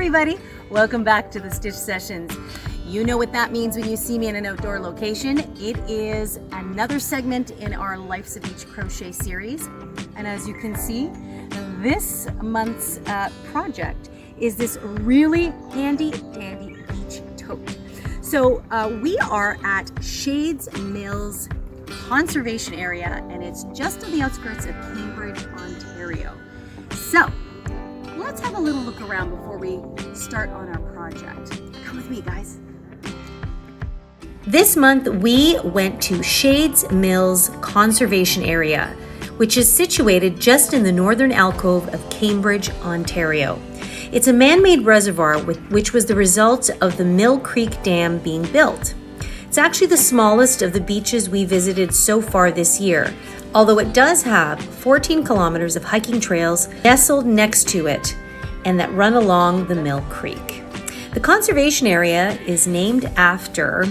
everybody, welcome back to the Stitch Sessions. You know what that means when you see me in an outdoor location. It is another segment in our Life's a Beach crochet series. And as you can see, this month's project is this really handy dandy beach tote. So we are at Shades Mills Conservation Area, and it's just on the outskirts of Cambridge, Ontario. So let's have a little look around before we start on our project. Come with me, guys. This month we went to Shades Mills Conservation Area, which is situated just in the northern alcove of Cambridge, Ontario. It's a man-made reservoir which was the result of the Mill Creek Dam being built. It's actually the smallest of the beaches we visited so far this year, although it does have 14 kilometers of hiking trails nestled next to it and that run along the Mill Creek. The conservation area is named after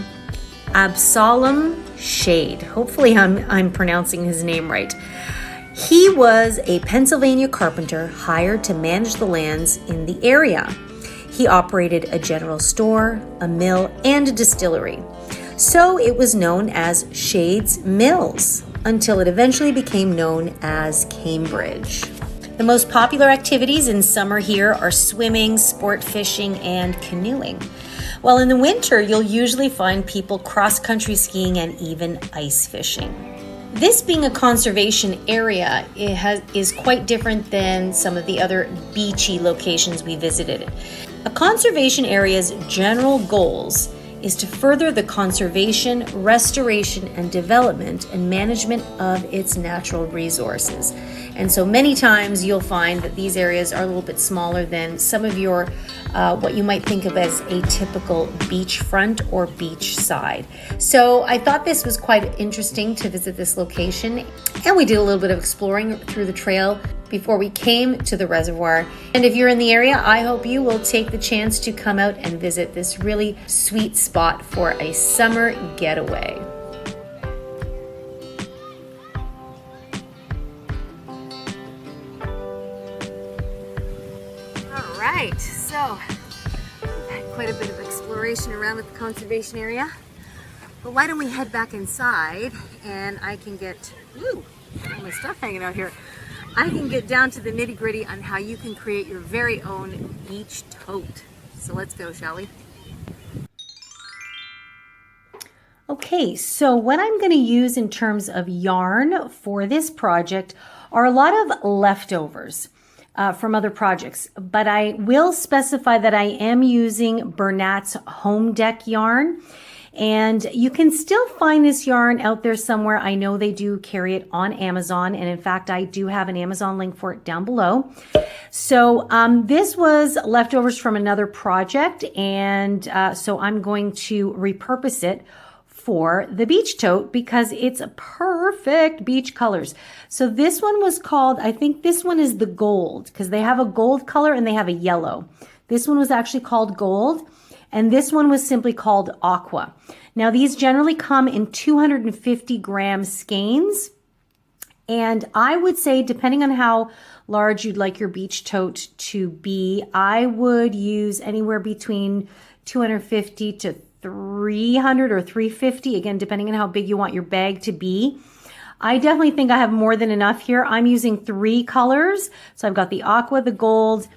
Absalom Shade. Hopefully I'm pronouncing his name right. He was a Pennsylvania carpenter hired to manage the lands in the area. He operated a general store, a mill, and a distillery. So it was known as Shades Mills until it eventually became known as Cambridge. The most popular activities in summer here are swimming, sport fishing, and canoeing. While in the winter, you'll usually find people cross-country skiing and even ice fishing. This being a conservation area, is quite different than some of the other beachy locations we visited. A conservation area's general goals is to further the conservation, restoration, and development and management of its natural resources. And so many times you'll find that these areas are a little bit smaller than some of your, what you might think of as a typical beachfront or beach side. So I thought this was quite interesting to visit this location. And we did a little bit of exploring through the trail before we came to the reservoir. And if you're in the area, I hope you will take the chance to come out and visit this really sweet spot for a summer getaway. All right, so we've had quite a bit of exploration around with the conservation area. But why don't we head back inside and I can get, all my stuff hanging out here. I can get down to the nitty-gritty on how you can create your very own beach tote. So let's go, shall we? Okay, so what I'm going to use in terms of yarn for this project are a lot of leftovers from other projects, but I will specify that I am using Bernat's Home Deck yarn. And you can still find this yarn out there somewhere. I know they do carry it on Amazon. And in fact, I do have an Amazon link for it down below. So this was leftovers from another project. And so I'm going to repurpose it for the beach tote because it's perfect beach colors. So this one was called, I think this one is the gold because they have a gold color and they have a yellow. This one was actually called gold. And this one was simply called Aqua. Now these generally come in 250 gram skeins. And I would say, depending on how large you'd like your beach tote to be, I would use anywhere between 250 to 300 or 350, again, depending on how big you want your bag to be. I definitely think I have more than enough here. I'm using 3 colors. So I've got the aqua, the gold,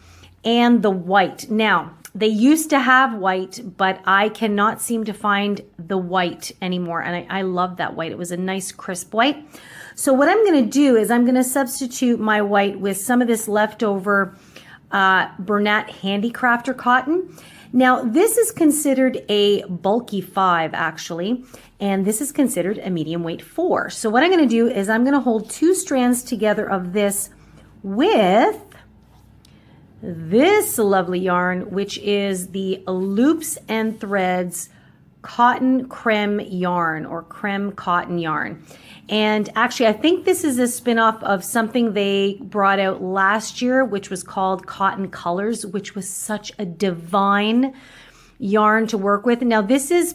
and the white. Now, they used to have white, but I cannot seem to find the white anymore. And I love that white. It was a nice crisp white. So what I'm going to do is I'm going to substitute my white with some of this leftover Bernat Handicrafter cotton. Now, this is considered a bulky 5, actually, and this is considered a medium weight 4. So what I'm going to do is I'm going to hold 2 strands together of this with this lovely yarn, which is the Loops and Threads Cotton Creme yarn or creme cotton yarn. And actually, I think this is a spin-off of something they brought out last year, which was called Cotton Colors, which was such a divine yarn to work with. Now, this is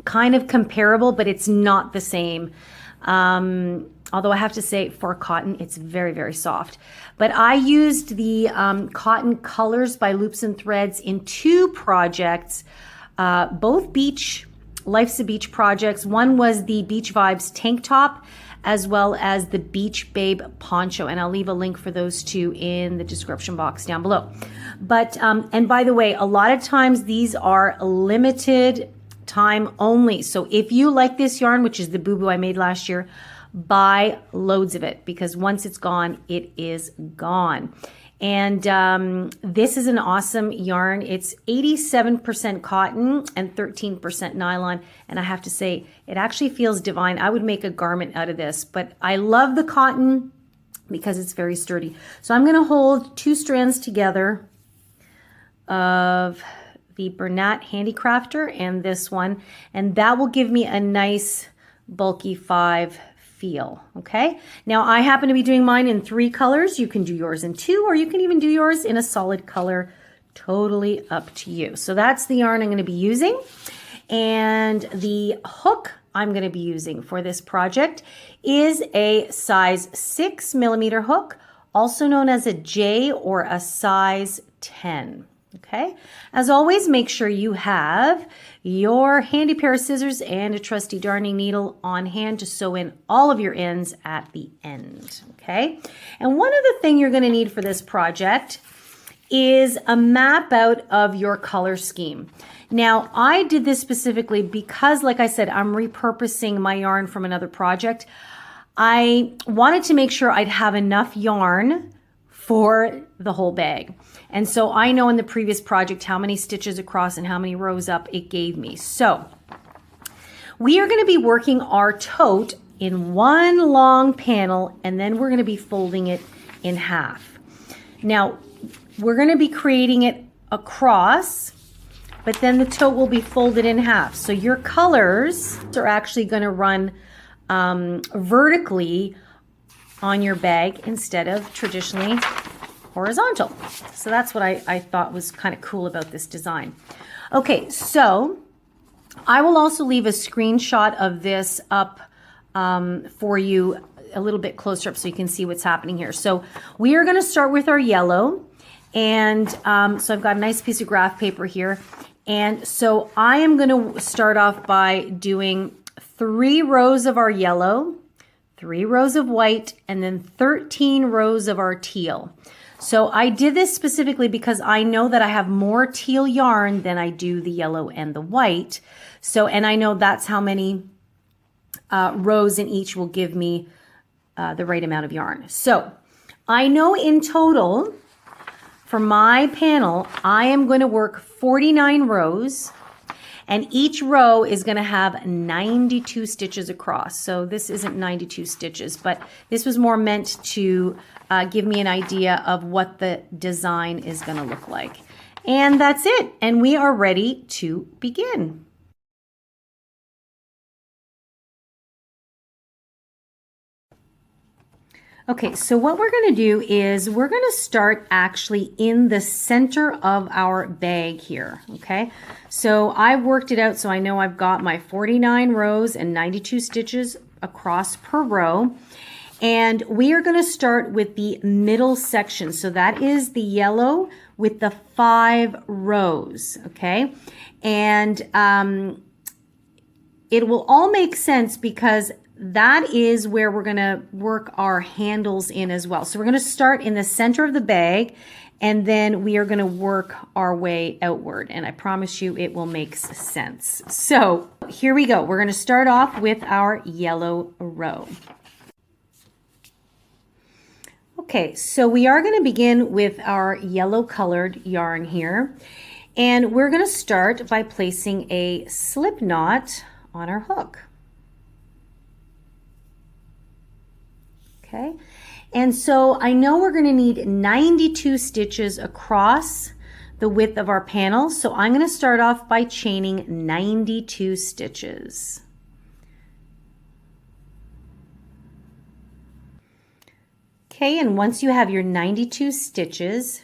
kind of comparable, but it's not the same. although I have to say for cotton, it's very, very soft. But I used the Cotton Colors by Loops and Threads in 2 projects, both Life's a Beach projects. One was the Beach Vibes tank top, as well as the Beach Babe poncho. And I'll leave a link for those 2 in the description box down below. But, and by the way, a lot of times these are limited time only. So if you like this yarn, which is the Boo Boo I made last year, buy loads of it, because once it's gone, it is gone. And this is an awesome yarn. It's 87% cotton and 13% nylon. And I have to say, it actually feels divine. I would make a garment out of this, but I love the cotton because it's very sturdy. So I'm going to hold 2 strands together of the Bernat Handicrafter and this one, and that will give me a nice bulky 5 feel. Okay, now I happen to be doing mine in 3 colors. You can do yours in 2, or you can even do yours in a solid color. Totally up to you. So that's the yarn I'm going to be using, and the hook I'm going to be using for this project is a size 6mm hook, also known as a J or a size 10. Okay, as always, make sure you have your handy pair of scissors and a trusty darning needle on hand to sew in all of your ends at the end. Okay, and one other thing you're going to need for this project is a map out of your color scheme. Now, I did this specifically because, like I said, I'm repurposing my yarn from another project. I wanted to make sure I'd have enough yarn for the whole bag. And so I know in the previous project how many stitches across and how many rows up it gave me. So we are going to be working our tote in one long panel, and then we're going to be folding it in half. Now, we're going to be creating it across, but then the tote will be folded in half. So your colors are actually going to run vertically on your bag instead of traditionally horizontal. So that's what I thought was kind of cool about this design. Okay, so I will also leave a screenshot of this up for you a little bit closer up so you can see what's happening here. So we are going to start with our yellow, and so I've got a nice piece of graph paper here, and so I am going to start off by doing 3 rows of our yellow, 3 rows of white, and then 13 rows of our teal. So I did this specifically because I know that I have more teal yarn than I do the yellow and the white. So, and I know that's how many rows in each will give me the right amount of yarn. So I know in total for my panel, I am going to work 49 rows. And each row is going to have 92 stitches across. So this isn't 92 stitches, but this was more meant to give me an idea of what the design is going to look like. And that's it. And we are ready to begin. Okay, so what we're going to do is we're going to start actually in the center of our bag here, okay? So I've worked it out, so I know I've got my 49 rows and 92 stitches across per row. And we are going to start with the middle section. So that is the yellow with the 5 rows, okay? And it will all make sense because that is where we're going to work our handles in as well. So we're going to start in the center of the bag, and then we are going to work our way outward. And I promise you it will make sense. So here we go. We're going to start off with our yellow row. Okay, so we are going to begin with our yellow colored yarn here. And we're going to start by placing a slip knot on our hook. Okay, and so I know we're going to need 92 stitches across the width of our panel, so I'm going to start off by chaining 92 stitches. Okay, and once you have your 92 stitches,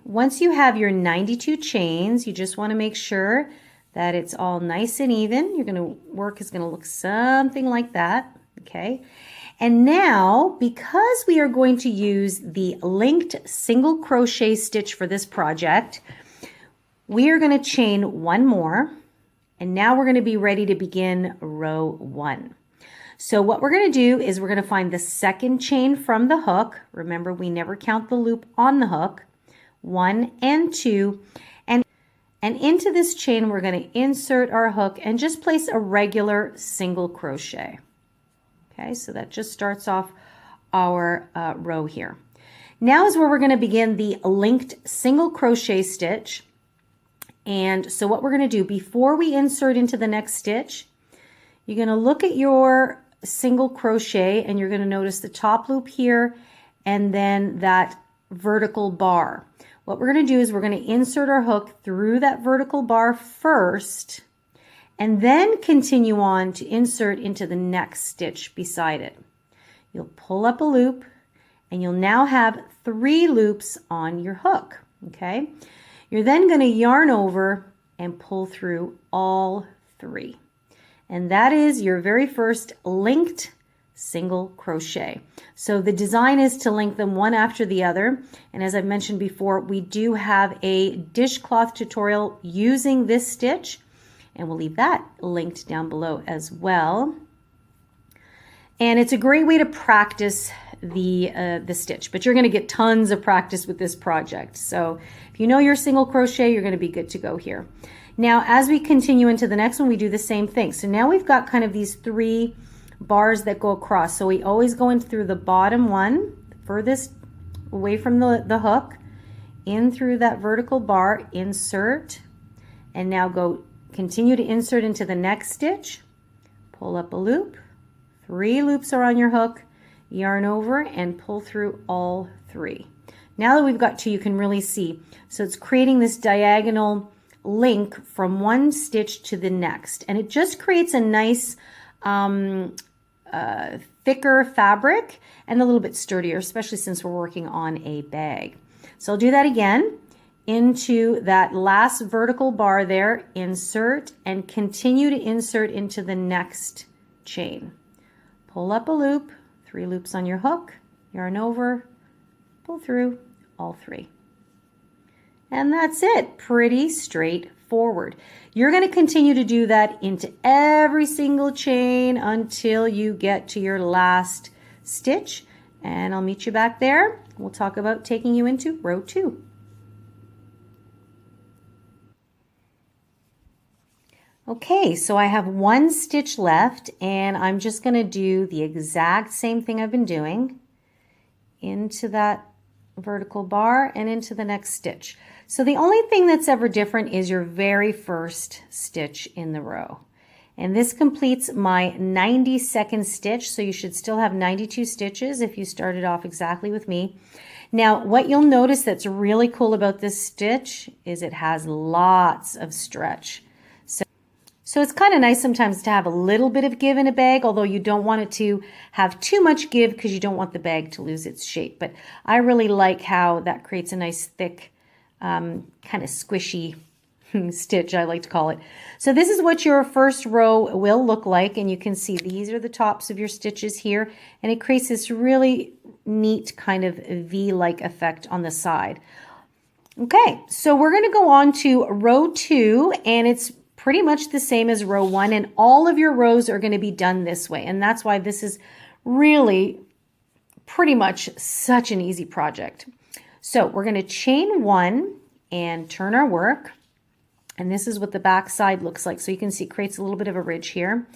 once you have your 92 chains, you just want to make sure that it's all nice and even. Work is going to look something like that, okay? And now, because we are going to use the linked single crochet stitch for this project, we are going to chain one more, and now we're going to be ready to begin row 1. So what we're going to do is we're going to find the second chain from the hook. Remember, we never count the loop on the hook. 1 and 2, and into this chain we're going to insert our hook and just place a regular single crochet. Okay, so that just starts off our row here. Now is where we're going to begin the linked single crochet stitch. And so what we're going to do before we insert into the next stitch, you're going to look at your single crochet and you're going to notice the top loop here and then that vertical bar. What we're going to do is we're going to insert our hook through that vertical bar first and then continue on to insert into the next stitch beside it. You'll pull up a loop and you'll now have 3 loops on your hook, okay? You're then going to yarn over and pull through all 3. And that is your very first linked single crochet. So the design is to link them one after the other. And as I mentioned before, we do have a dishcloth tutorial using this stitch, and we'll leave that linked down below as well. And it's a great way to practice the stitch, but you're going to get tons of practice with this project. So if you know your single crochet, you're going to be good to go here. Now, as we continue into the next one, we do the same thing. So now we've got kind of these 3 bars that go across. So we always go in through the bottom one, furthest away from the hook, in through that vertical bar, insert, and now continue to insert into the next stitch, pull up a loop, 3 loops are on your hook, yarn over and pull through all 3. Now that we've got 2, you can really see. So it's creating this diagonal link from one stitch to the next, and it just creates a nice thicker fabric and a little bit sturdier, especially since we're working on a bag. So I'll do that again. Into that last vertical bar there, insert and continue to insert into the next chain. Pull up a loop, 3 loops on your hook, yarn over, pull through all 3. And that's it. Pretty straightforward. You're going to continue to do that into every single chain until you get to your last stitch. And I'll meet you back there. We'll talk about taking you into row 2. Okay, so I have 1 stitch left, and I'm just going to do the exact same thing I've been doing into that vertical bar and into the next stitch. So the only thing that's ever different is your very first stitch in the row. And this completes my 92nd stitch, so you should still have 92 stitches if you started off exactly with me. Now, what you'll notice that's really cool about this stitch is it has lots of stretch. So it's kind of nice sometimes to have a little bit of give in a bag, although you don't want it to have too much give because you don't want the bag to lose its shape. But I really like how that creates a nice thick, kind of squishy stitch, I like to call it. So this is what your first row will look like, and you can see these are the tops of your stitches here, and it creates this really neat kind of V-like effect on the side. Okay, so we're going to go on to row 2, and it's pretty much the same as row 1, and all of your rows are going to be done this way, and that's why this is really pretty much such an easy project. So we're going to chain 1 and turn our work, and this is what the back side looks like. So you can see it creates a little bit of a ridge here,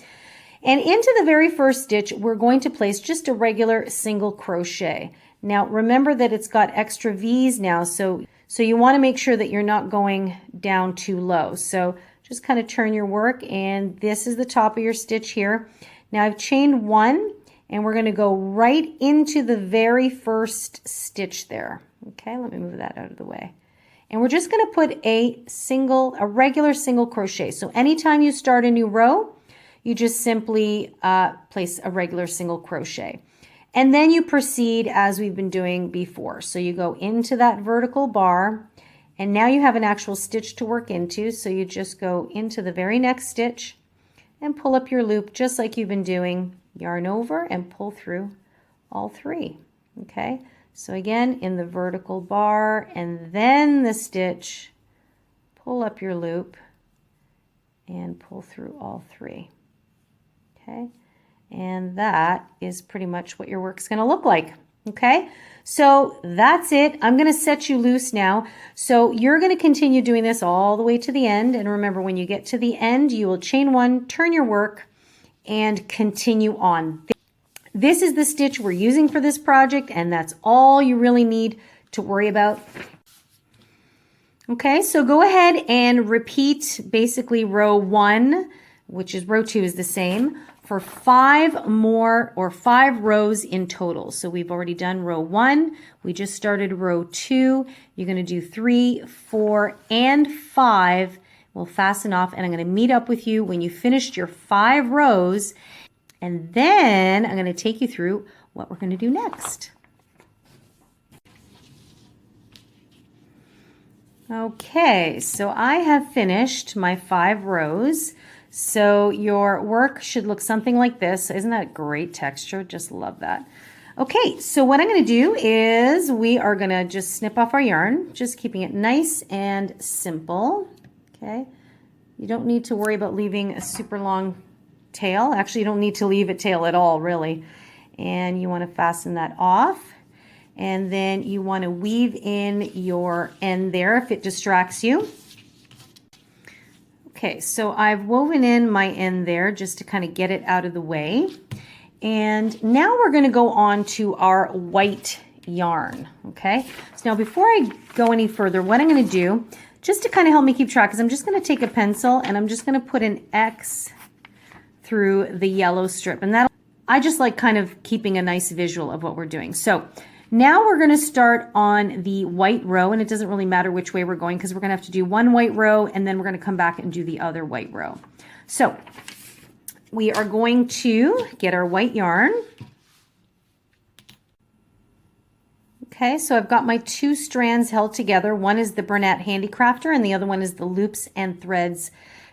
and into the very first stitch we're going to place just a regular single crochet. Now remember that it's got extra V's now, so you want to make sure that you're not going down too low. So just kind of turn your work, and this is the top of your stitch here. Now I've chained 1, and we're going to go right into the very first stitch there. Okay, let me move that out of the way. And we're just going to put a regular single crochet. So anytime you start a new row, you just simply place a regular single crochet. And then you proceed as we've been doing before. So you go into that vertical bar And now you have an actual stitch to work into, so you just go into the very next stitch and pull up your loop just like you've been doing. Yarn over and pull through all 3. Okay, so again in the vertical bar and then the stitch, pull up your loop and pull through all 3. Okay, and that is pretty much what your work's going to look like. Okay, so that's it. I'm going to set you loose now. So you're going to continue doing this all the way to the end. And remember, when you get to the end, you will chain 1, turn your work, and continue on. This is the stitch we're using for this project, and that's all you really need to worry about. Okay, so go ahead and repeat basically row 1, which is row 2 is the same, for 5 more or 5 rows in total. So we've already done row 1. We just started row 2. You're going to do 3, 4, and 5. We'll fasten off, and I'm going to meet up with you when you finished your 5 rows. And then I'm going to take you through what we're going to do next. Okay, so I have finished my 5 rows. So your work should look something like this. Isn't that great texture? Just love that. Okay, so what I'm going to do is we are going to just snip off our yarn, just keeping it nice and simple. Okay, you don't need to worry about leaving a super long tail. Actually, you don't need to leave a tail at all, really. And you want to fasten that off. And then you want to weave in your end there if it distracts you. Okay, so I've woven in my end there just to kind of get it out of the way. And now we're going to go on to our white yarn. Okay, so now before I go any further, what I'm going to do, just to kind of help me keep track, is I'm just going to take a pencil and I'm just going to put an X through the yellow strip. And that, I just like kind of keeping a nice visual of what we're doing. So now we're going to start on the white row, and it doesn't really matter which way we're going because we're going to have to do one white row and then we're going to come back and do the other white row. So we are going to get our white yarn. Okay, so I've got my 2 strands held together. One is the Bernat Handicrafter and the other one is the Loops and Threads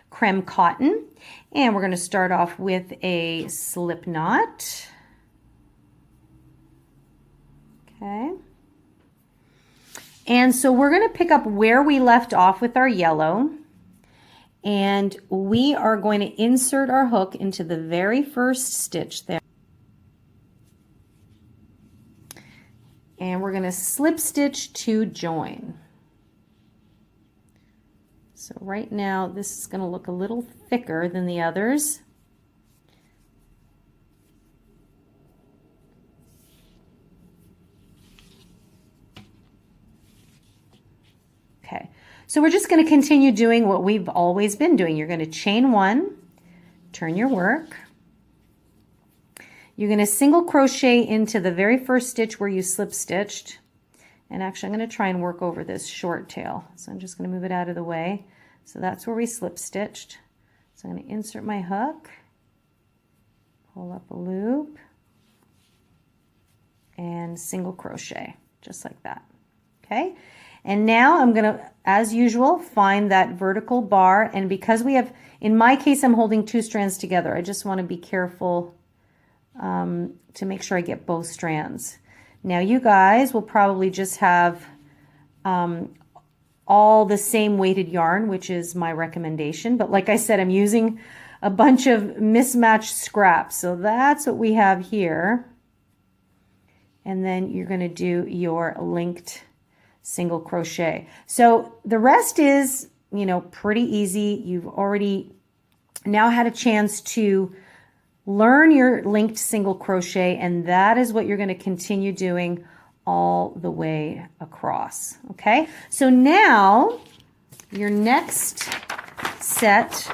Creme Cotton. And we're going to start off with a slip knot. Okay. And so we're going to pick up where we left off with our yellow, and we are going to insert our hook into the very first stitch there. And we're going to slip stitch to join. So right now this is going to look a little thicker than the others. Okay, so we're just going to continue doing what we've always been doing. You're going to chain 1, turn your work. You're going to single crochet into the very first stitch where you slip stitched. And actually I'm going to try and work over this short tail. So I'm just going to move it out of the way. So that's where we slip stitched. So I'm going to insert my hook, pull up a loop, and single crochet, just like that. Okay. And now I'm going to, as usual, find that vertical bar. And because we have, in my case, I'm holding 2 strands together. I just want to be careful to make sure I get both strands. Now you guys will probably just have all the same weighted yarn, which is my recommendation. But like I said, I'm using a bunch of mismatched scraps. So that's what we have here. And then you're going to do your linked single crochet. So the rest is, you know, pretty easy. You've already now had a chance to learn your linked single crochet, and that is what you're going to continue doing all the way across. Okay, so now your next set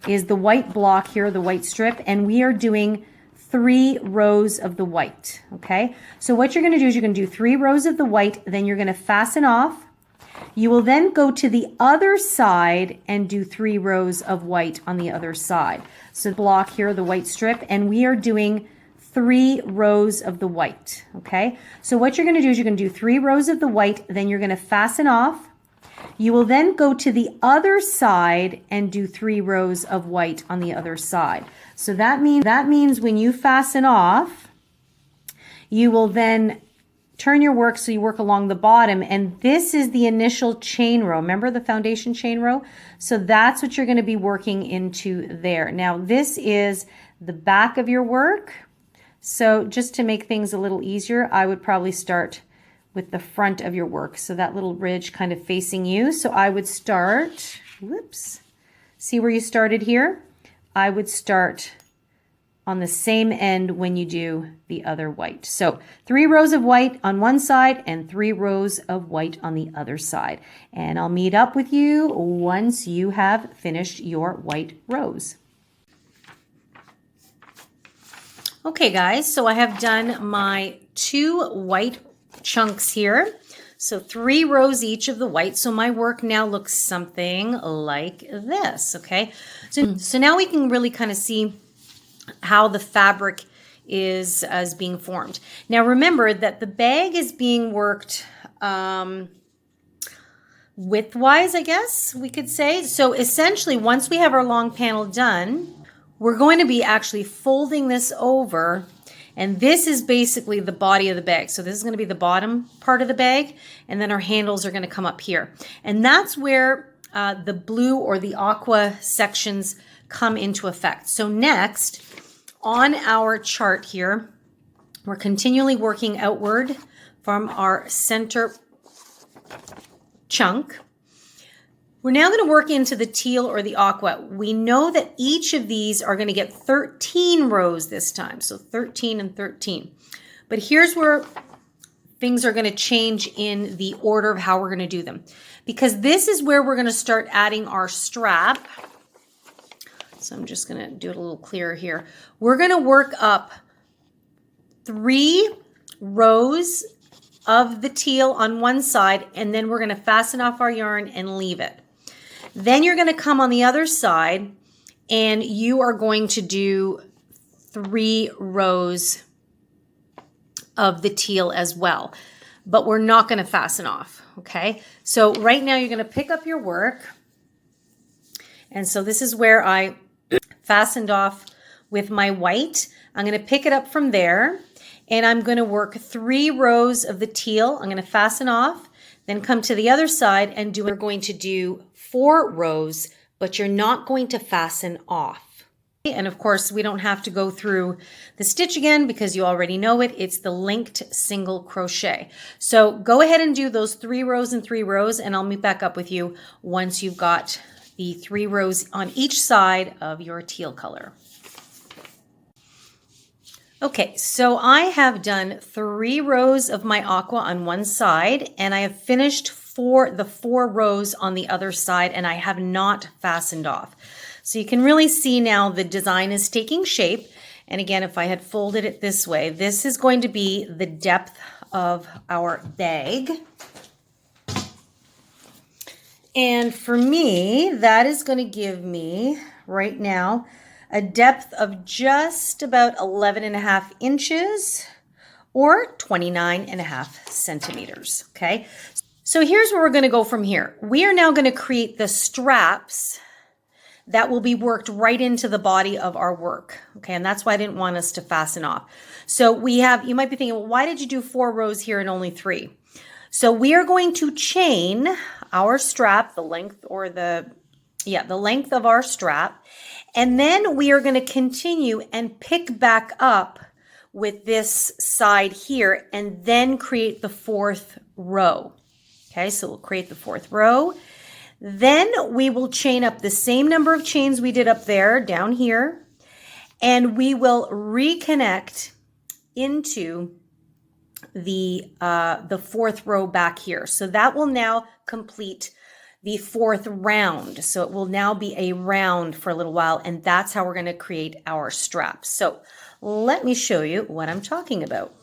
is the white block here, the white strip, and we are doing 3 rows of the white. Okay, so what you're going to do is you're going to do 3 rows of the white, then you're going to fasten off. You will then go to the other side and do 3 rows of white on the other side. So block here, the white strip, and we are doing 3 rows of the white. Okay, so what you're going to do is you're going to do 3 rows of the white, then you're going to fasten off. You will then go to the other side and do 3 rows of white on the other side. So that means when you fasten off, you will then turn your work so you work along the bottom, and this is the initial chain row. Remember the foundation chain row? So that's what you're going to be working into there. Now this is the back of your work. So just to make things a little easier, I would probably start with the front of your work. So that little ridge kind of facing you. So I would start, whoops, see where you started here? I would start on the same end when you do the other white. So 3 rows of white on one side and 3 rows of white on the other side. And I'll meet up with you once you have finished your white rows. Okay guys, so I have done my 2 white chunks here. So 3 rows each of the white. So my work now looks something like this, okay? So now we can really kind of see how the fabric is as being formed. Now remember that the bag is being worked widthwise, I guess we could say. So essentially, once we have our long panel done, we're going to be actually folding this over, and this is basically the body of the bag. So this is going to be the bottom part of the bag, and then our handles are going to come up here. And that's where the blue or the aqua sections come into effect. So next, on our chart here, we're continually working outward from our center chunk. We're now going to work into the teal or the aqua. We know that each of these are going to get 13 rows this time. So 13 and 13. But here's where things are going to change in the order of how we're going to do them. Because this is where we're going to start adding our strap. So I'm just going to do it a little clearer here. We're going to work up 3 rows of the teal on one side, and then we're going to fasten off our yarn and leave it. Then you're going to come on the other side and you are going to do 3 rows of the teal as well, but we're not going to fasten off. Okay. So right now you're going to pick up your work. And so this is where I fastened off with my white. I'm going to pick it up from there and I'm going to work 3 rows of the teal. I'm going to fasten off, then come to the other side and we're going to do 4 rows, but you're not going to fasten off. And of course, we don't have to go through the stitch again because you already know it. It's the linked single crochet. So go ahead and do those 3 rows and 3 rows, and I'll meet back up with you once you've got the 3 rows on each side of your teal color. Okay, so I have done 3 rows of my aqua on one side, and I have finished the 4 rows on the other side, and I have not fastened off. So you can really see now the design is taking shape. And again, if I had folded it this way, this is going to be the depth of our bag. And for me, that is going to give me right now a depth of just about 11.5 inches or 29.5 centimeters. Okay. So here's where we're going to go from here. We are now going to create the straps that will be worked right into the body of our work. Okay, and that's why I didn't want us to fasten off. So we have, you might be thinking, well, why did you do 4 rows here and only 3? So we are going to chain our strap, the length of our strap, and then we are going to continue and pick back up with this side here and then create the 4th row. Okay, so we'll create the 4th row. Then we will chain up the same number of chains we did up there, down here, and we will reconnect into the 4th row back here. So that will now complete the 4th round. So it will now be a round for a little while, and that's how we're going to create our straps. So let me show you what I'm talking about.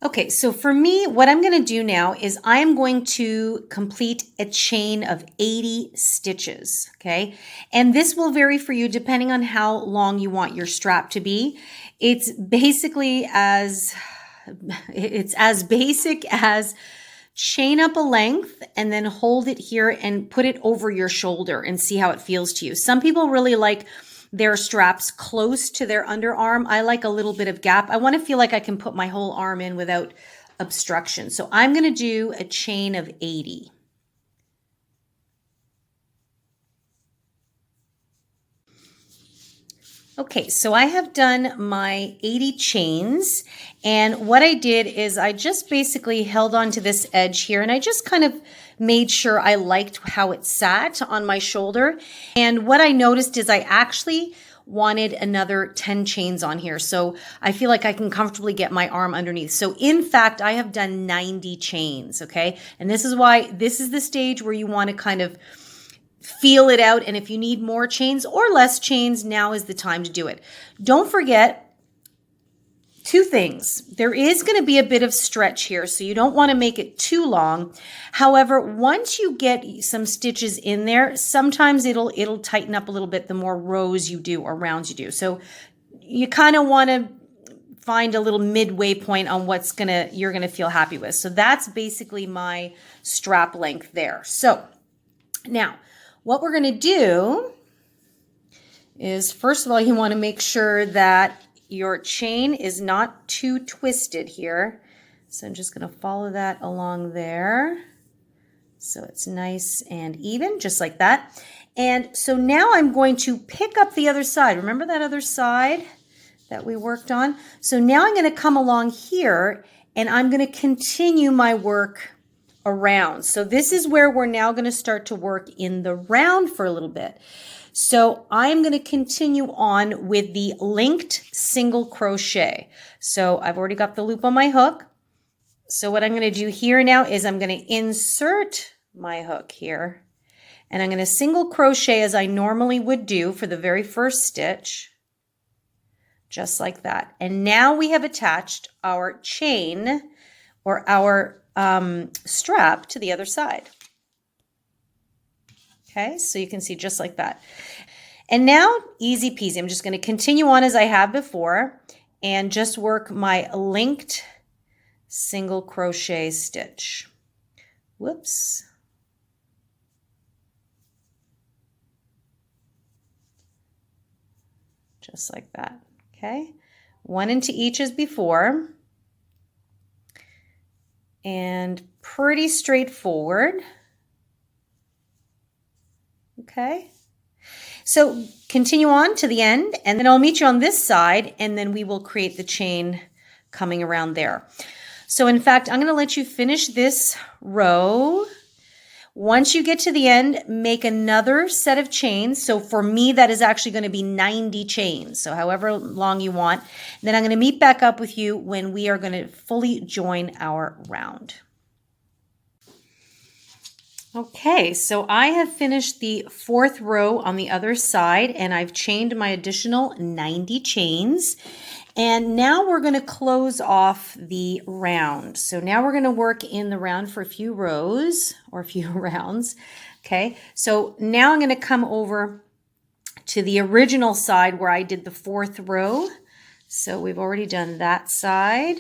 Okay, so for me, what I'm going to do now is I am going to complete a chain of 80 stitches, okay? And this will vary for you depending on how long you want your strap to be. It's basically as basic as chain up a length and then hold it here and put it over your shoulder and see how it feels to you. Some people really like their straps close to their underarm. I like a little bit of gap. I want to feel like I can put my whole arm in without obstruction. So I'm going to do a chain of 80. Okay, so I have done my 80 chains, and what I did is I just basically held on to this edge here, and I just kind of made sure I liked how it sat on my shoulder. And what I noticed is I actually wanted another 10 chains on here, so I feel like I can comfortably get my arm underneath. So in fact, I have done 90 chains, okay? And this is why this is the stage where you want to kind of feel it out, and if you need more chains or less chains, now is the time to do it. Don't forget two things. There is going to be a bit of stretch here, so you don't want to make it too long. However, once you get some stitches in there, sometimes it'll tighten up a little bit the more rows you do or rounds you do. So you kind of want to find a little midway point on what's you're gonna feel happy with. So that's basically my strap length there. So now, what we're going to do is, first of all, you want to make sure that your chain is not too twisted here. So I'm just going to follow that along there. So it's nice and even, just like that. And so now I'm going to pick up the other side. Remember that other side that we worked on? So now I'm going to come along here and I'm going to continue my work around. So this is where we're now going to start to work in the round for a little bit. So I'm going to continue on with the linked single crochet. So I've already got the loop on my hook. So what I'm going to do here now is I'm going to insert my hook here, and I'm going to single crochet as I normally would do for the very first stitch, just like that. And now we have attached our chain or our strap to the other side. Okay, so you can see just like that. And now, easy peasy, I'm just going to continue on as I have before and just work my linked single crochet stitch. Whoops. Just like that. Okay, one into each as before. And pretty straightforward. Okay, so continue on to the end, and then I'll meet you on this side, and then we will create the chain coming around there. So in fact, I'm going to let you finish this row. Once you get to the end, make another set of chains. So for me, that is actually going to be 90 chains. So however long you want. Then I'm going to meet back up with you when we are going to fully join our round. Okay, so I have finished the fourth row on the other side, and I've chained my additional 90 chains. And now we're going to close off the round. So now we're going to work in the round for a few rows or a few rounds. Okay, so now I'm going to come over to the original side where I did the fourth row. So we've already done that side.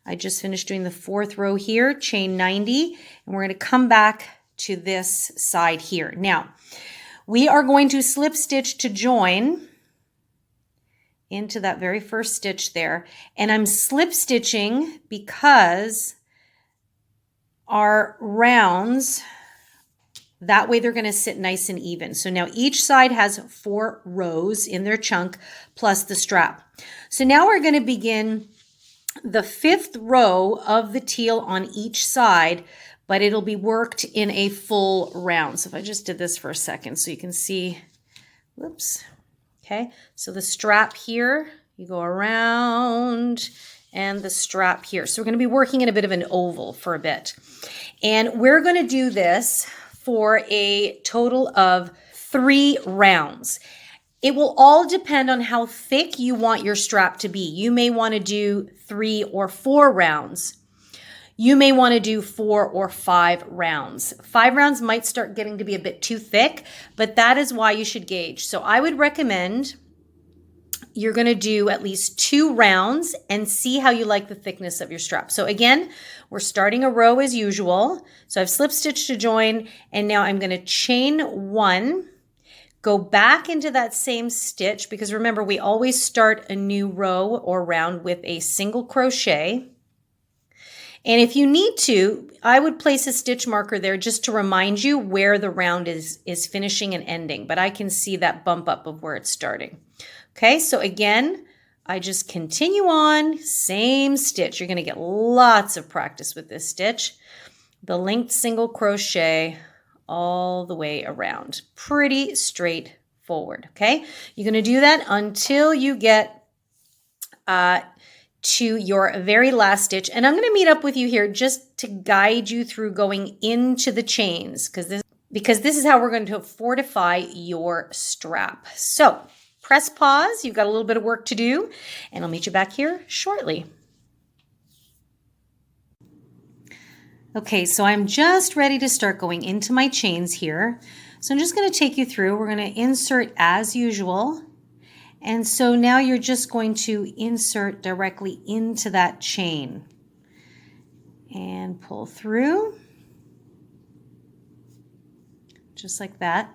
I just finished doing the fourth row here, chain 90, and we're going to come back to this side here. Now, we are going to slip stitch to join into that very first stitch there, and I'm slip stitching because our rounds, that way they're going to sit nice and even. So now each side has 4 rows in their chunk plus the strap. So now we're going to begin the 5th row of the teal on each side, but it'll be worked in a full round. So if I just did this for a second so you can see, whoops. Okay, so the strap here, you go around, and the strap here. So we're going to be working in a bit of an oval for a bit. And we're going to do this for a total of 3 rounds. It will all depend on how thick you want your strap to be. You may want to do 3 or 4 rounds. You may want to do 4 or 5 rounds. 5 rounds might start getting to be a bit too thick, but that is why you should gauge. So I would recommend you're going to do at least 2 rounds and see how you like the thickness of your strap. So again, we're starting a row as usual. So I've slip stitched to join, and now I'm going to chain 1, go back into that same stitch, because remember, we always start a new row or round with a single crochet. And if you need to, I would place a stitch marker there just to remind you where the round is finishing and ending, but I can see that bump up of where it's starting. Okay, so again, I just continue on, same stitch. You're going to get lots of practice with this stitch. The linked single crochet all the way around. Pretty straightforward, okay? You're going to do that until you get to your very last stitch. And I'm going to meet up with you here just to guide you through going into the chains, because this is how we're going to fortify your strap. So press pause. You've got a little bit of work to do, and I'll meet you back here shortly. Okay, so I'm just ready to start going into my chains here. So I'm just going to take you through. We're going to insert as usual. And so now you're just going to insert directly into that chain and pull through just like that.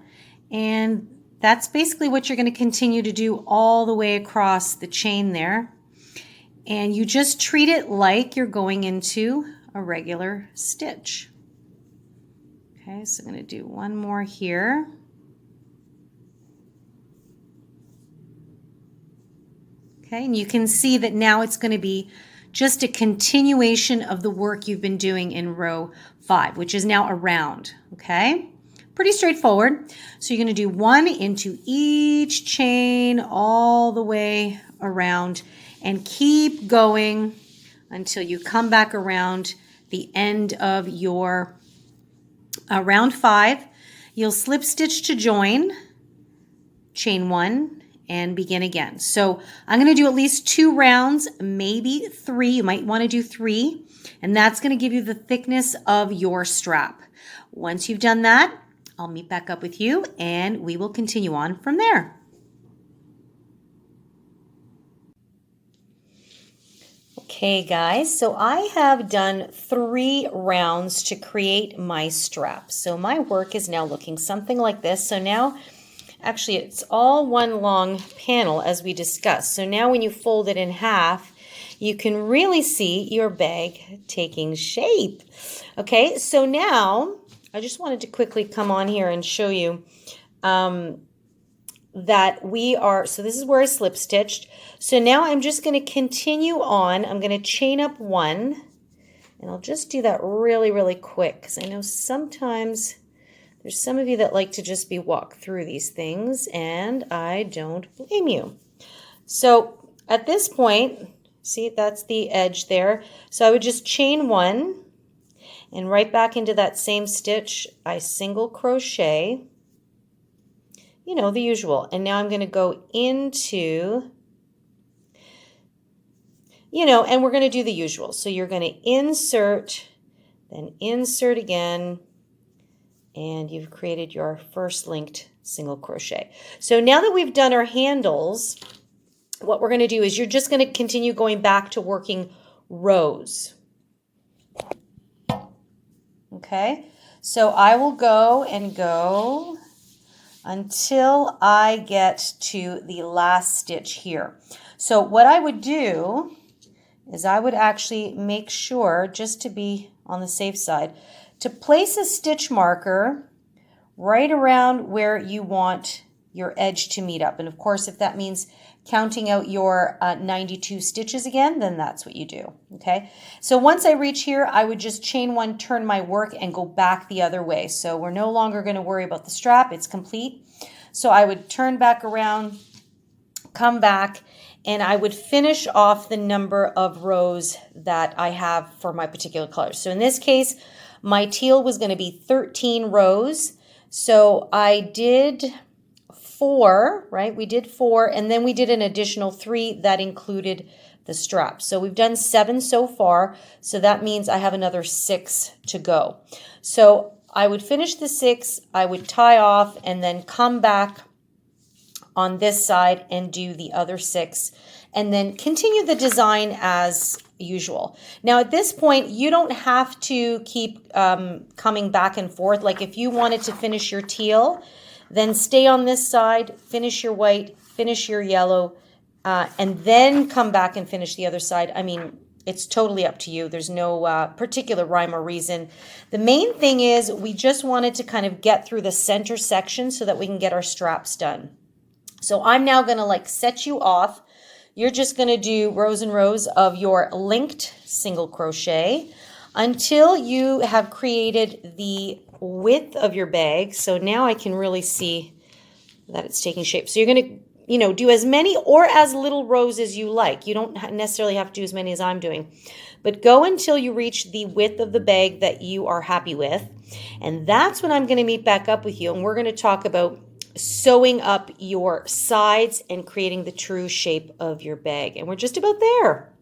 And that's basically what you're going to continue to do all the way across the chain there. And you just treat it like you're going into a regular stitch. Okay, so I'm going to do one more here. Okay, and you can see that now it's going to be just a continuation of the work you've been doing in row 5, which is now a round. Okay, pretty straightforward. So you're going to do 1 into each chain all the way around and keep going until you come back around the end of your round 5. You'll slip stitch to join, chain 1, and begin again. So I'm going to do at least 2 rounds, maybe 3. You might want to do 3, and that's going to give you the thickness of your strap. Once you've done that, I'll meet back up with you and we will continue on from there. Okay guys, so I have done 3 rounds to create my strap. So my work is now looking something like this. So now actually, it's all one long panel as we discussed. So now when you fold it in half, you can really see your bag taking shape. Okay, so now I just wanted to quickly come on here and show you that we are, so this is where I slip stitched. So now I'm just going to continue on. I'm going to chain up 1, and I'll just do that really, really quick, because I know sometimes there's some of you that like to just be walked through these things, and I don't blame you. So at this point, see, that's the edge there. So I would just chain 1, and right back into that same stitch, I single crochet, you know, the usual. And now I'm going to go into, you know, and we're going to do the usual. So you're going to insert, then insert again, and you've created your first linked single crochet. So now that we've done our handles, what we're going to do is you're just going to continue going back to working rows. Okay, so I will go and go until I get to the last stitch here. So what I would do is I would actually make sure, just to be on the safe side, to place a stitch marker right around where you want your edge to meet up. And of course, if that means counting out your 92 stitches again, then that's what you do. Okay, so once I reach here, I would just chain 1, turn my work, and go back the other way. So we're no longer going to worry about the strap, it's complete. So I would turn back around, come back, and I would finish off the number of rows that I have for my particular color. So in this case, my teal was going to be 13 rows. So I did 4, right? We did 4, and then we did an additional 3 that included the strap. So we've done 7 so far. So that means I have another 6 to go. So I would finish the 6, I would tie off, and then come back on this side and do the other 6, and then continue the design as usual. Now at this point, you don't have to keep coming back and forth. Like if you wanted to finish your teal, then stay on this side, finish your white, finish your yellow, and then come back and finish the other side. I mean, it's totally up to you. There's no particular rhyme or reason. The main thing is we just wanted to kind of get through the center section so that we can get our straps done. So I'm now going to like set you off. You're just going to do rows and rows of your linked single crochet until you have created the width of your bag. So now I can really see that it's taking shape. So you're going to, do as many or as little rows as you like. You don't necessarily have to do as many as I'm doing, but go until you reach the width of the bag that you are happy with. And that's when I'm going to meet back up with you. And we're going to talk about sewing up your sides and creating the true shape of your bag. And we're just about there.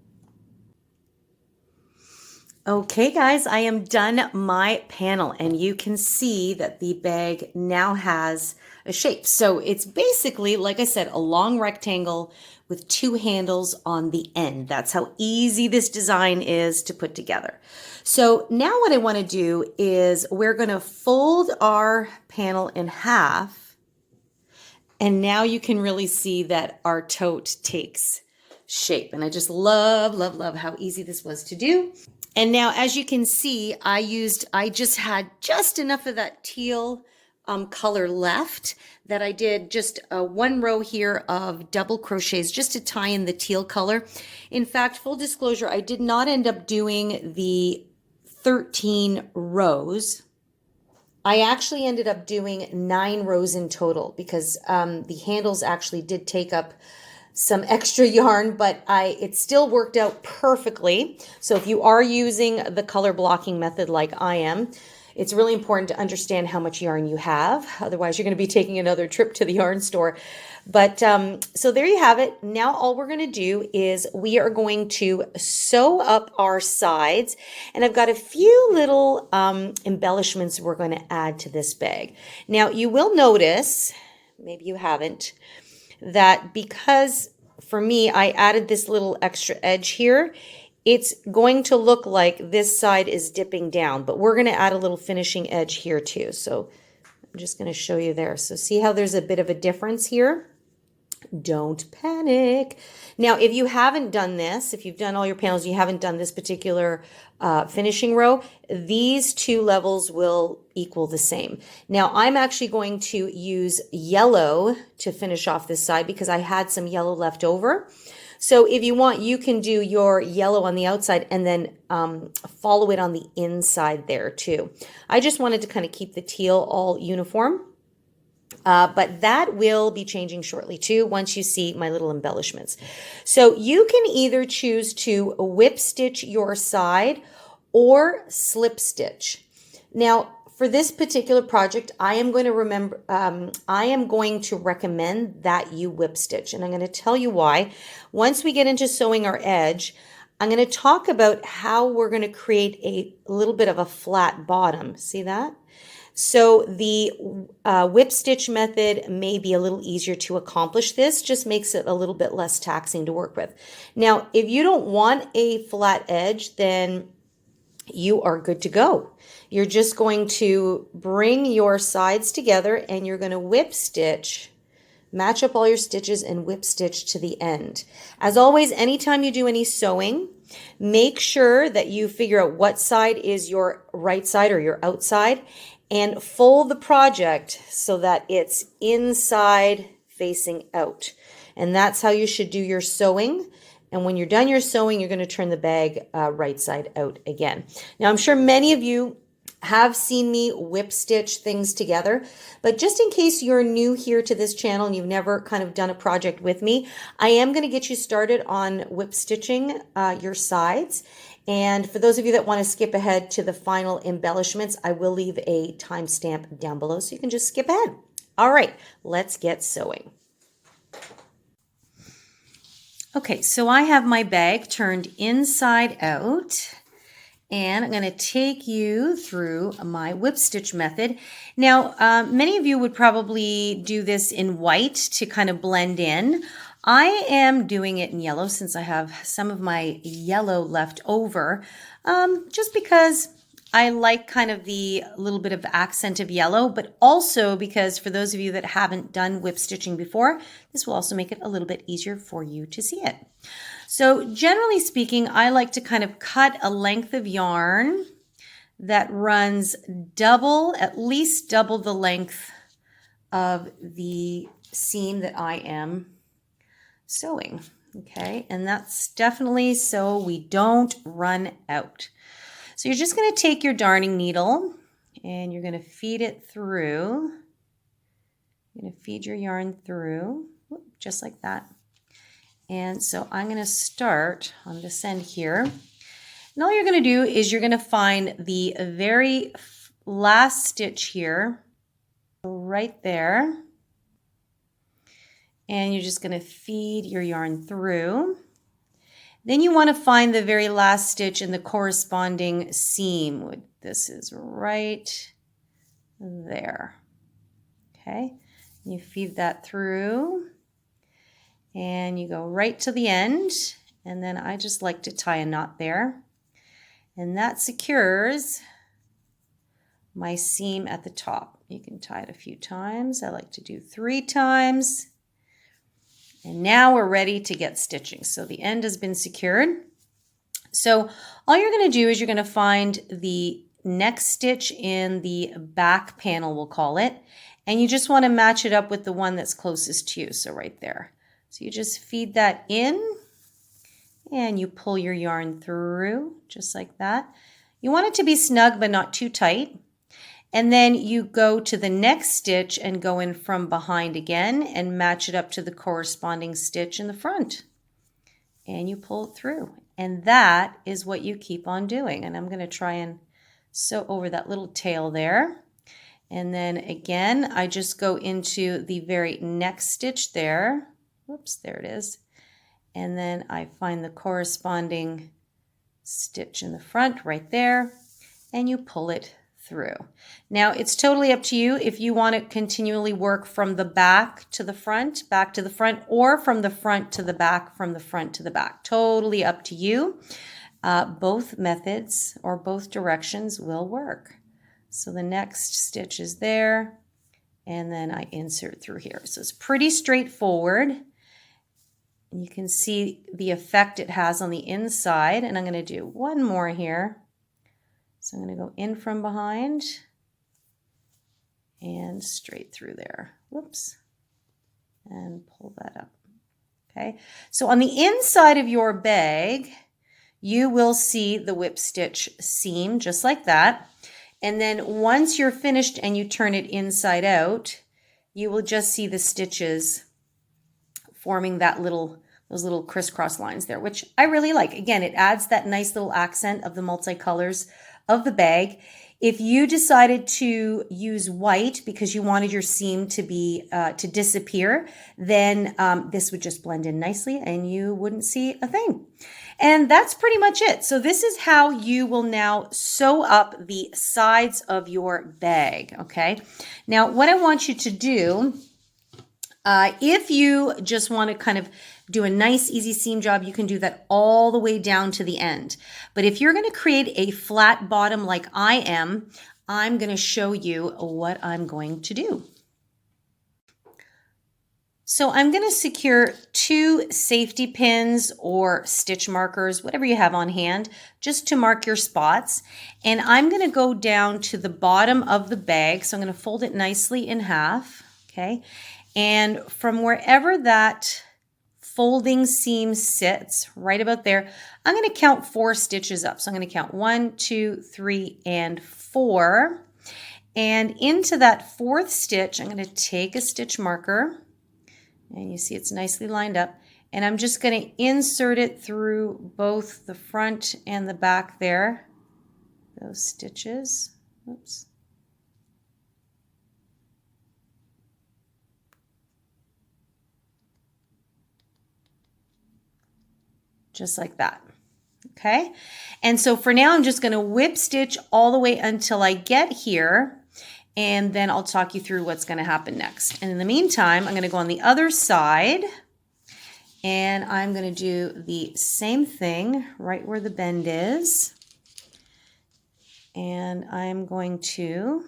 Okay guys, I am done my panel and you can see that the bag now has a shape. So it's basically, like I said, a long rectangle with 2 handles on the end. That's how easy this design is to put together. So now what I want to do is we're going to fold our panel in half, and now you can really see that our tote takes shape. And I just love, love, love how easy this was to do. And now, as you can see, I just had just enough of that teal color left that I did just 1 row here of double crochets just to tie in the teal color. In fact, full disclosure, I did not end up doing the 13 rows. I actually ended up doing 9 rows in total because the handles actually did take up some extra yarn, but it still worked out perfectly. So if you are using the color blocking method like I am, it's really important to understand how much yarn you have. Otherwise, you're going to be taking another trip to the yarn store. But so there you have it. Now all we're going to do is we are going to sew up our sides. And I've got a few little embellishments we're going to add to this bag. Now you will notice, maybe you haven't, that because for me, I added this little extra edge here, it's going to look like this side is dipping down, but we're going to add a little finishing edge here too. So I'm just going to show you there. So see how there's a bit of a difference here? Don't panic. Now, if you haven't done this, if you've done all your panels, you haven't done this particular finishing row, these 2 levels will equal the same. Now, I'm actually going to use yellow to finish off this side because I had some yellow left over. So if you want, you can do your yellow on the outside and then follow it on the inside there too. I just wanted to kind of keep the teal all uniform. But that will be changing shortly too once you see my little embellishments. So you can either choose to whip stitch your side or slip stitch. Now for this particular project, I am going to recommend that you whip stitch, and I'm going to tell you why. Once we get into sewing our edge, I'm going to talk about how we're going to create a little bit of a flat bottom. See that? So the whip stitch method may be a little easier to accomplish this, just makes it a little bit less taxing to work with. Now, if you don't want a flat edge, then you are good to go. You're just going to bring your sides together and you're going to whip stitch, match up all your stitches and whip stitch to the end. As always, anytime you do any sewing, make sure that you figure out what side is your right side or your outside, and fold the project so that it's inside facing out. And that's how you should do your sewing. And when you're done your sewing, you're going to turn the bag right side out again. Now, I'm sure many of you have seen me whip stitch things together, but just in case you're new here to this channel and you've never kind of done a project with me, I am going to get you started on whip stitching your sides. And for those of you that want to skip ahead to the final embellishments, I will leave a timestamp down below so you can just skip ahead. All right, let's get sewing. Okay, so I have my bag turned inside out, And I'm going to take you through my whip stitch method. Now, many of you would probably do this in white to kind of blend in. I am doing it in yellow since I have some of my yellow left over, just because I like kind of the little bit of accent of yellow, but also because for those of you that haven't done whip stitching before, this will also make it a little bit easier for you to see it. So generally speaking, I like to kind of cut a length of yarn that runs double, at least double the length of the seam that I am sewing. Okay, and that's definitely so we don't run out. So you're just going to take your darning needle and you're going to feed it through. You're going to feed your yarn through, just like that. And so I'm going to start on this end here. And all you're going to do is you're going to find the very last stitch here, right there. And you're just going to feed your yarn through. Then you want to find the very last stitch in the corresponding seam. This is right there. Okay, you feed that through. And you go right to the end, and then I just like to tie a knot there. And that secures my seam at the top. You can tie it a few times. I like to do 3 times. And now we're ready to get stitching. So the end has been secured. So all you're going to do is you're going to find the next stitch in the back panel, we'll call it. And you just want to match it up with the one that's closest to you. So right there. So you just feed that in and you pull your yarn through just like that. You want it to be snug but not too tight. And then you go to the next stitch and go in from behind again and match it up to the corresponding stitch in the front. And you pull it through. And that is what you keep on doing. And I'm going to try and sew over that little tail there. And then again, I just go into the very next stitch there. Whoops, there it is. And then I find the corresponding stitch in the front right there, and you pull it through. Now it's totally up to you if you want to continually work from the back to the front, or from the front to the back, from the front to the back. Totally up to you. Both methods or both directions will work. So the next stitch is there, and then I insert through here. So it's pretty straightforward. And you can see the effect it has on the inside. And I'm going to do one more here. So I'm going to go in from behind and straight through there. Whoops. And pull that up. Okay. So on the inside of your bag, you will see the whip stitch seam just like that. And then once you're finished and you turn it inside out, you will just see the stitches forming that those little crisscross lines there, which I really like. Again, it adds that nice little accent of the multicolors of the bag. If you decided to use white because you wanted your seam to be to disappear, then this would just blend in nicely and you wouldn't see a thing. And that's pretty much it. So this is how you will now sew up the sides of your bag, okay? Now, what I want you to do, if you just want to kind of do a nice easy seam job, you can do that all the way down to the end. But if you're going to create a flat bottom like I am, I'm going to show you what I'm going to do. So I'm going to secure 2 safety pins or stitch markers, whatever you have on hand, just to mark your spots. And I'm going to go down to the bottom of the bag. So I'm going to fold it nicely in half, okay? And from wherever that folding seam sits, right about there, I'm going to count 4 stitches up. So I'm going to count 1, 2, 3, and 4. And into that 4th stitch, I'm going to take a stitch marker, and you see it's nicely lined up, and I'm just going to insert it through both the front and the back there, those stitches. Oops. Just like that. Okay, and so for now I'm just going to whip stitch all the way until I get here, and then I'll talk you through what's going to happen next. And in the meantime, I'm going to go on the other side, and I'm going to do the same thing right where the bend is, and I'm going to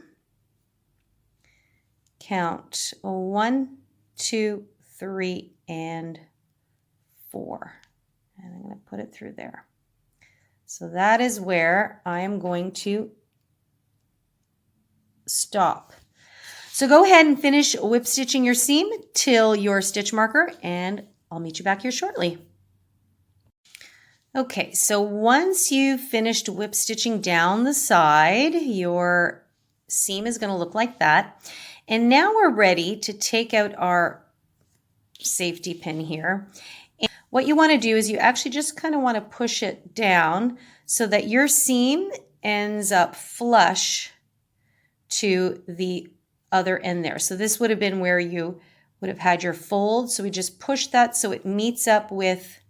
count 1, 2, 3, and 4, and I'm going to put it through there. So that is where I am going to stop. So go ahead and finish whip stitching your seam till your stitch marker, and I'll meet you back here shortly. Okay, so once you've finished whip stitching down the side, your seam is going to look like that. And now we're ready to take out our safety pin here. And what you want to do is you actually just kind of want to push it down so that your seam ends up flush to the other end there. So this would have been where you would have had your fold. So we just push that so it meets up with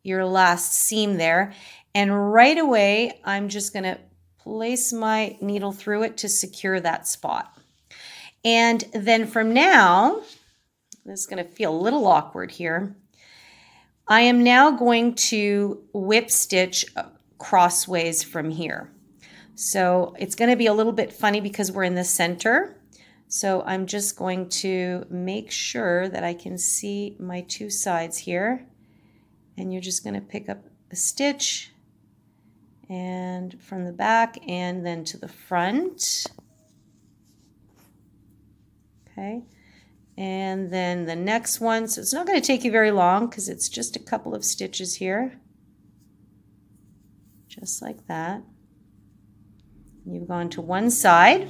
your last seam there. And right away, I'm just going to place my needle through it to secure that spot. And then from now, this is going to feel a little awkward here. I am now going to whip stitch crossways from here. So it's going to be a little bit funny because we're in the center. So I'm just going to make sure that I can see my two sides here. And you're just going to pick up a stitch and from the back and then to the front. Okay. And then the next one, so it's not going to take you very long because it's just a couple of stitches here. Just like that. You've gone to one side.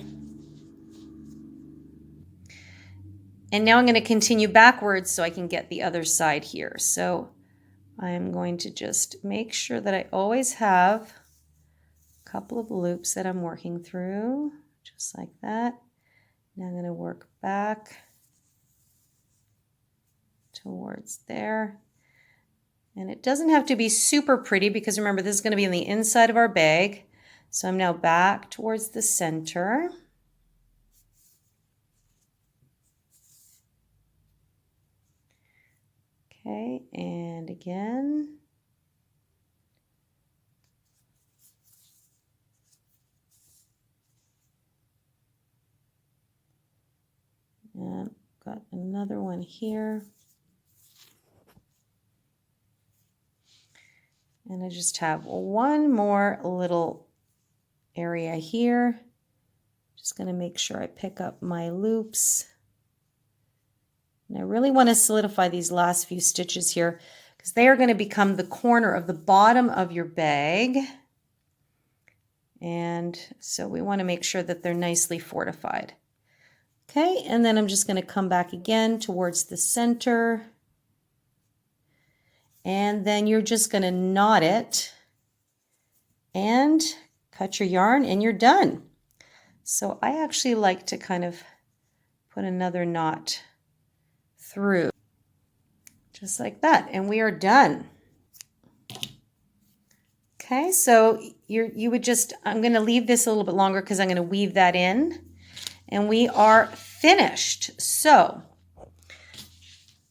And now I'm going to continue backwards so I can get the other side here. So I'm going to just make sure that I always have a couple of loops that I'm working through, just like that. Now I'm going to work back towards there. And it doesn't have to be super pretty because remember this is going to be on the inside of our bag. So I'm now back towards the center. Okay, and again. And got another one here. And I just have one more little area here. Just going to make sure I pick up my loops. And I really want to solidify these last few stitches here because they are going to become the corner of the bottom of your bag. And so we want to make sure that they're nicely fortified. Okay, and then I'm just going to come back again towards the center. And then you're just going to knot it and cut your yarn and you're done. So I actually like to kind of put another knot through just like that and we are done. Okay, so you would just, I'm going to leave this a little bit longer because I'm going to weave that in and we are finished. So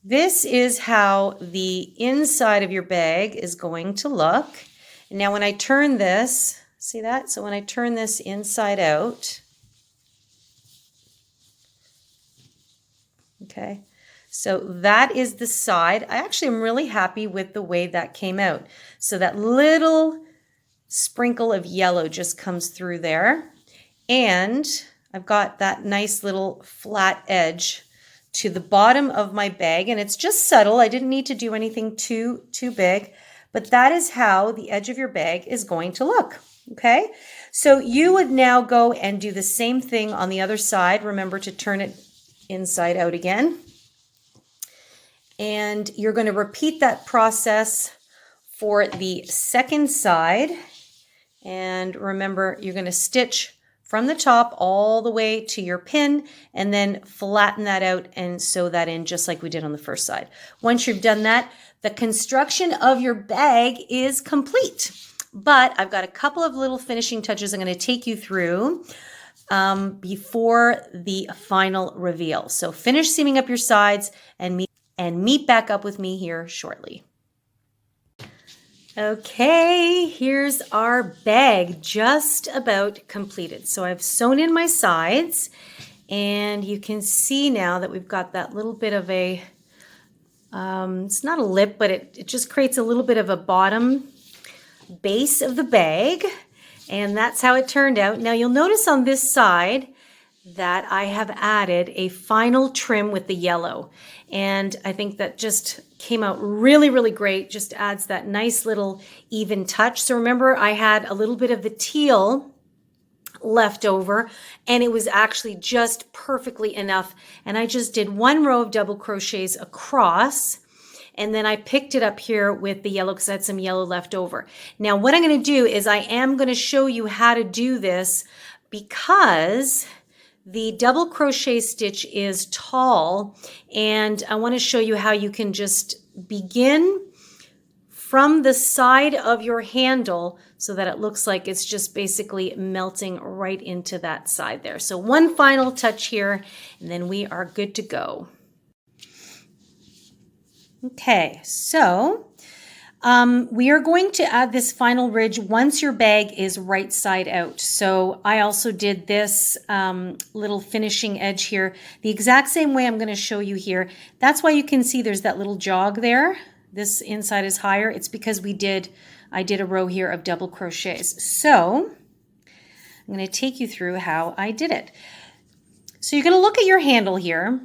this is how the inside of your bag is going to look. And now when I turn this, see that? So when I turn this inside out, okay, so that is the side. I actually am really happy with the way that came out. So that little sprinkle of yellow just comes through there. And I've got that nice little flat edge to the bottom of my bag, and it's just subtle. I didn't need to do anything too big, but that is how the edge of your bag is going to look. Okay, so you would now go and do the same thing on the other side. Remember to turn it inside out again. And you're going to repeat that process for the second side. And remember, you're going to stitch from the top all the way to your pin and then flatten that out and sew that in just like we did on the first side. Once you've done that, The construction of your bag is complete, but I've got a couple of little finishing touches I'm going to take you through before the final reveal. So finish seaming up your sides and meet back up with me here shortly. Okay, here's our bag just about completed. So I've sewn in my sides, and you can see now that we've got that little bit of a, it's not a lip, but it just creates a little bit of a bottom base of the bag, and that's how it turned out. Now you'll notice on this side that I have added a final trim with the yellow, and I think that just came out really, really great. Just adds that nice little even touch. So remember, I had a little bit of the teal left over, and it was actually just perfectly enough, and I just did 1 row of double crochets across, and then I picked it up here with the yellow because I had some yellow left over. Now what I'm going to do is I am going to show you how to do this, because the double crochet stitch is tall, and I want to show you how you can just begin from the side of your handle so that it looks like it's just basically melting right into that side there. So one final touch here, and then we are good to go. Okay, so we are going to add this final ridge once your bag is right side out. So I also did this little finishing edge here the exact same way I'm going to show you here. That's why you can see there's that little jog there. This inside is higher. It's because I did a row here of double crochets. So I'm going to take you through how I did it. So you're going to look at your handle here,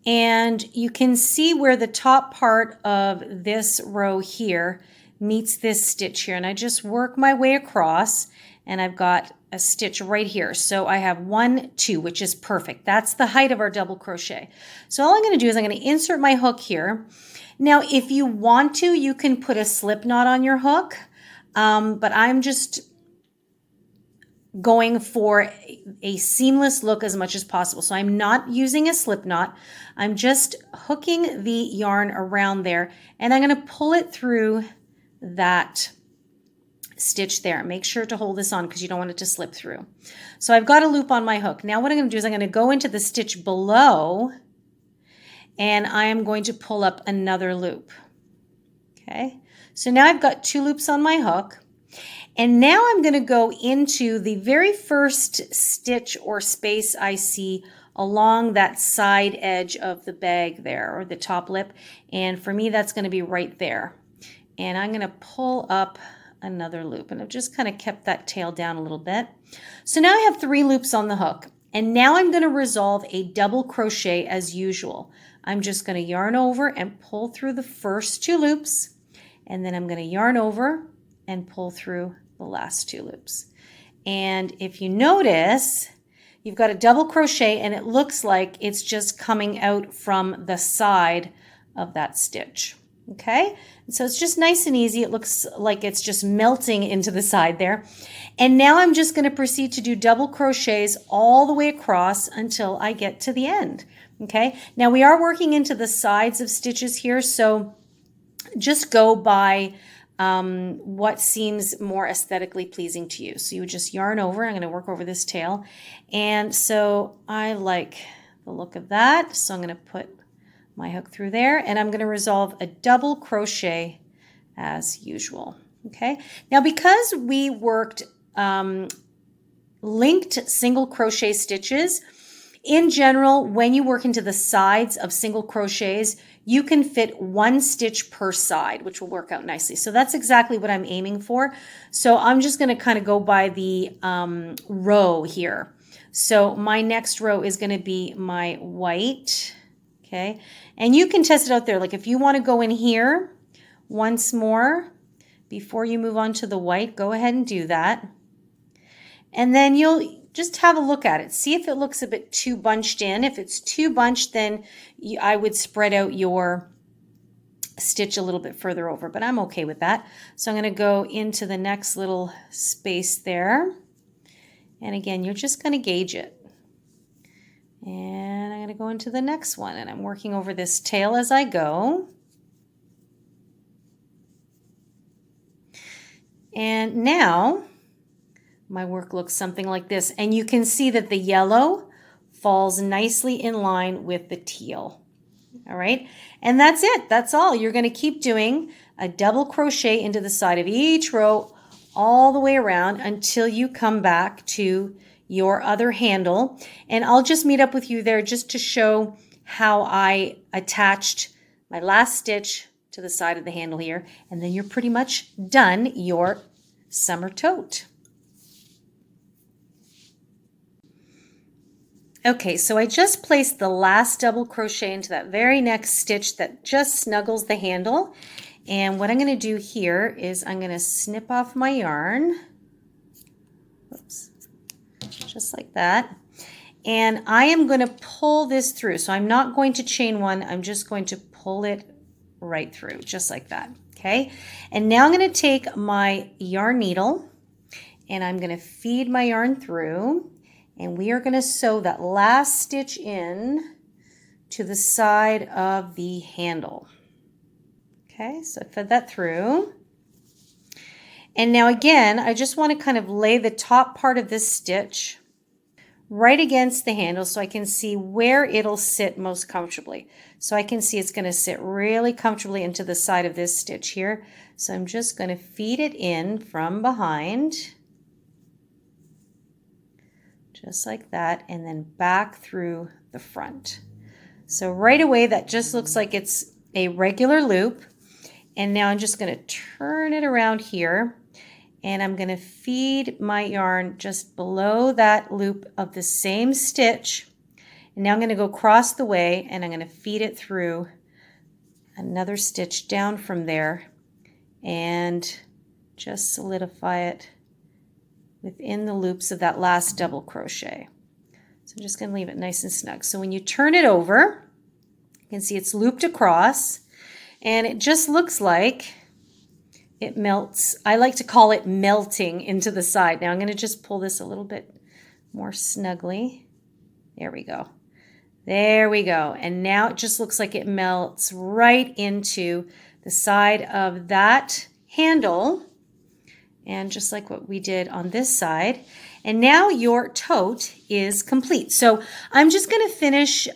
and you can see where the top part of this row here meets this stitch here. And I just work my way across, and I've got a stitch right here. So I have 1, 2, which is perfect. That's the height of our double crochet. So all I'm going to do is I'm going to insert my hook here. Now, if you want to, you can put a slip knot on your hook, but I'm just going for a seamless look as much as possible. So I'm not using a slip knot. I'm just hooking the yarn around there, and I'm going to pull it through that stitch there. Make sure to hold this on because you don't want it to slip through. So I've got a loop on my hook. Now what I'm going to do is I'm going to go into the stitch below, and I am going to pull up another loop. Okay, so now I've got 2 loops on my hook. And now I'm going to go into the very first stitch or space I see along that side edge of the bag there, or the top lip. And for me, that's going to be right there. And I'm going to pull up another loop. And I've just kind of kept that tail down a little bit. So now I have 3 loops on the hook. And now I'm going to resolve a double crochet as usual. I'm just going to yarn over and pull through the first 2 loops. And then I'm going to yarn over and pull through the last 2 loops. And if you notice, you've got a double crochet, and it looks like it's just coming out from the side of that stitch. Okay, and so it's just nice and easy. It looks like it's just melting into the side there. And now I'm just going to proceed to do double crochets all the way across until I get to the end. Okay, now we are working into the sides of stitches here, so just go by what seems more aesthetically pleasing to you. So you would just yarn over. I'm going to work over this tail. And so I like the look of that. So I'm going to put my hook through there, and I'm going to resolve a double crochet as usual. Okay. Now, because we worked linked single crochet stitches, in general, when you work into the sides of single crochets, you can fit 1 stitch per side, which will work out nicely. So that's exactly what I'm aiming for. So I'm just going to kind of go by the row here. So my next row is going to be my white. Okay. And you can test it out there. Like if you want to go in here once more before you move on to the white, go ahead and do that. And then you'll just have a look at it. See if it looks a bit too bunched in. If it's too bunched, then I would spread out your stitch a little bit further over, but I'm okay with that. So I'm going to go into the next little space there. And again, you're just going to gauge it. And I'm going to go into the next one, and I'm working over this tail as I go. And now my work looks something like this. And you can see that the yellow falls nicely in line with the teal. All right. And that's it. That's all. You're going to keep doing a double crochet into the side of each row all the way around until you come back to your other handle. And I'll just meet up with you there just to show how I attached my last stitch to the side of the handle here. And then you're pretty much done your summer tote. Okay, so I just placed the last double crochet into that very next stitch that just snuggles the handle. And what I'm going to do here is I'm going to snip off my yarn. Oops. Just like that. And I am going to pull this through. So I'm not going to chain one. I'm just going to pull it right through, just like that. Okay. And now I'm going to take my yarn needle and I'm going to feed my yarn through. And we are going to sew that last stitch in to the side of the handle. Okay, so I fed that through. And now again, I just want to kind of lay the top part of this stitch right against the handle so I can see where it'll sit most comfortably. So I can see it's going to sit really comfortably into the side of this stitch here. So I'm just going to feed it in from behind. Just like that, and then back through the front. So right away, that just looks like it's a regular loop. And now I'm just going to turn it around here, and I'm going to feed my yarn just below that loop of the same stitch. And now I'm going to go across the way, and I'm going to feed it through another stitch down from there, and just solidify it within the loops of that last double crochet. So I'm just going to leave it nice and snug. So when you turn it over, you can see it's looped across and it just looks like it melts. I like to call it melting into the side. Now I'm going to just pull this a little bit more snugly. There we go. There we go. And now it just looks like it melts right into the side of that handle. And just like what we did on this side. And now your tote is complete. So I'm just going to finish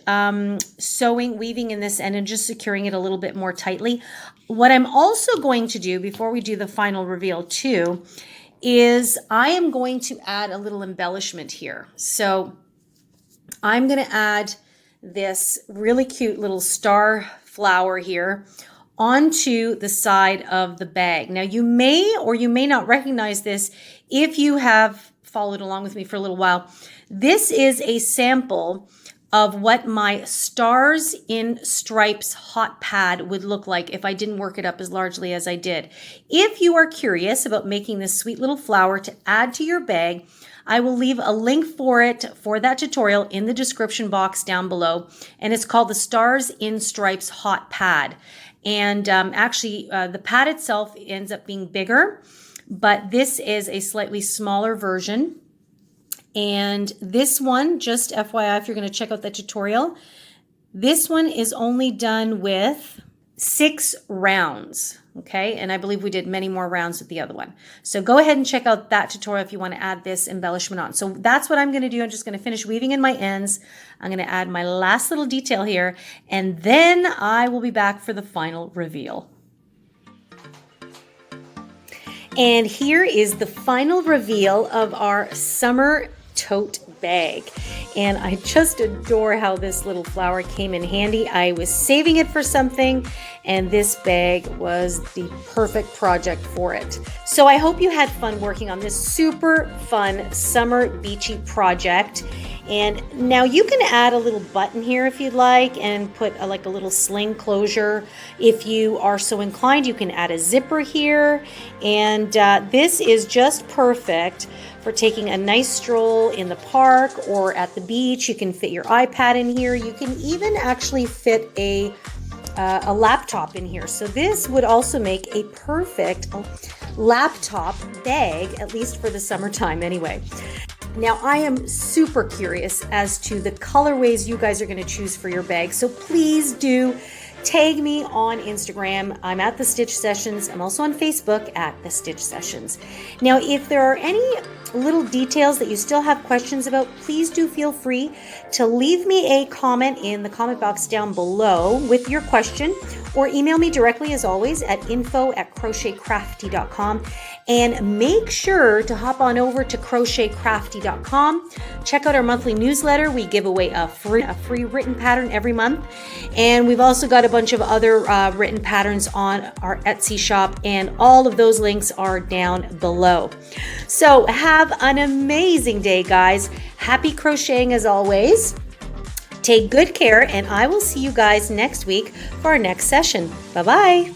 sewing, weaving in this end and just securing it a little bit more tightly. What I'm also going to do before we do the final reveal too is I am going to add a little embellishment here. So I'm going to add this really cute little star flower here onto the side of the bag. Now you may or you may not recognize this if you have followed along with me for a little while. This is a sample of what my Stars in Stripes hot pad would look like if I didn't work it up as largely as I did. If you are curious about making this sweet little flower to add to your bag, I will leave a link for it, for that tutorial, in the description box down below. And it's called the Stars in Stripes hot pad. And actually, the pad itself ends up being bigger, but this is a slightly smaller version. And this one, just FYI, if you're going to check out the tutorial, this one is only done with 6 rounds, okay? And I believe we did many more rounds with the other one. So go ahead and check out that tutorial if you want to add this embellishment on. So that's what I'm going to do. I'm just going to finish weaving in my ends. I'm going to add my last little detail here, and then I will be back for the final reveal. And here is the final reveal of our summer tote bag. And I just adore how this little flower came in handy. I was saving it for something, and this bag was the perfect project for it. So I hope you had fun working on this super fun summer beachy project. And now you can add a little button here if you'd like, and put like a little sling closure. If you are so inclined, you can add a zipper here. And this is just perfect for taking a nice stroll in the park or at the beach. You can fit your iPad in here. You can even actually fit a laptop in here. So this would also make a perfect laptop bag, at least for the summertime anyway. Now, I am super curious as to the colorways you guys are going to choose for your bag. So please do tag me on Instagram. I'm at The Stitch Sessions. I'm also on Facebook at The Stitch Sessions. Now, if there are any little details that you still have questions about, please do feel free to leave me a comment in the comment box down below with your question, or email me directly as always at info@crochetcrafty.com. And make sure to hop on over to crochetcrafty.com. Check out our monthly newsletter. We give away a free written pattern every month. And we've also got a bunch of other written patterns on our Etsy shop, and all of those links are down below. So have an amazing day, guys. Happy crocheting as always. Take good care, and I will see you guys next week for our next session. Bye-bye.